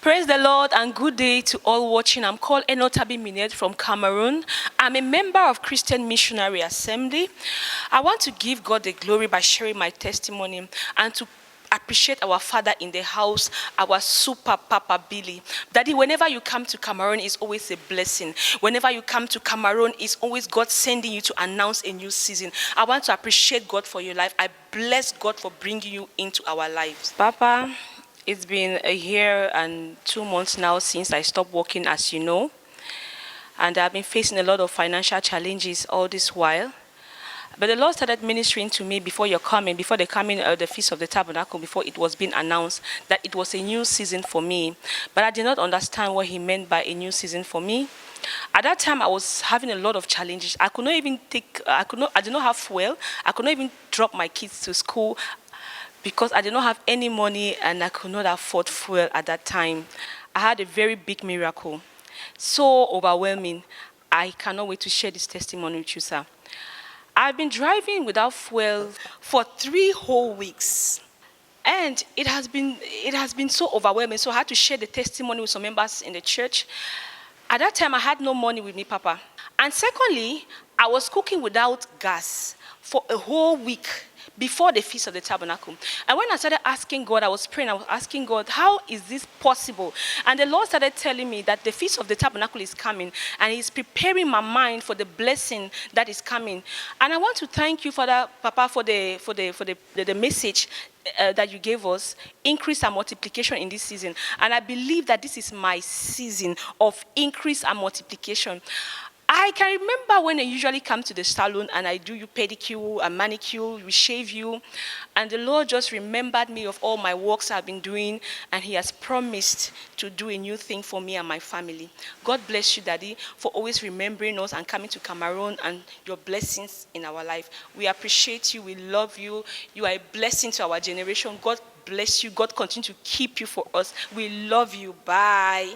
Praise the Lord and good day to all watching. I'm called Eno Tabby Min from Cameroon. I'm a member of Christian Missionary Assembly. I want to give God the glory by sharing my testimony and to appreciate our father in the house, our super Papa Billy. Daddy, whenever you come to Cameroon, it's always a blessing. Whenever you come to Cameroon, it's always God sending you to announce a new season. I want to appreciate God for your life. I bless God for bringing you into our lives. Papa, it's been a year and 2 months now since I stopped working, as you know. And I've been facing a lot of financial challenges all this while. But the Lord started ministering to me before the coming of the Feast of the Tabernacle, before it was being announced, that it was a new season for me. But I did not understand what he meant by a new season for me. At that time, I was having a lot of challenges. I did not have fuel. I could not even drop my kids to school because I did not have any money and I could not afford fuel at that time. I had a very big miracle, so overwhelming. I cannot wait to share this testimony with you, sir. I've been driving without fuel for 3 whole weeks. And it has been so overwhelming. So I had to share the testimony with some members in the church. At that time, I had no money with me, Papa. And secondly, I was cooking without gas for a whole week before the Feast of the Tabernacle. And when I started asking God, I was praying, I was asking God, how is this possible? And the Lord started telling me that the Feast of the Tabernacle is coming, and He's preparing my mind for the blessing that is coming. And I want to thank you, Father, Papa, for the message that you gave us, increase and multiplication in this season. And I believe that this is my season of increase and multiplication. I can remember when I usually come to the salon and I do you pedicure and manicure, we shave you, and the Lord just remembered me of all my works I've been doing, and He has promised to do a new thing for me and my family. God bless you, Daddy, for always remembering us and coming to Cameroon and your blessings in our life. We appreciate you. We love you. You are a blessing to our generation. God bless you. God continue to keep you for us. We love you. Bye.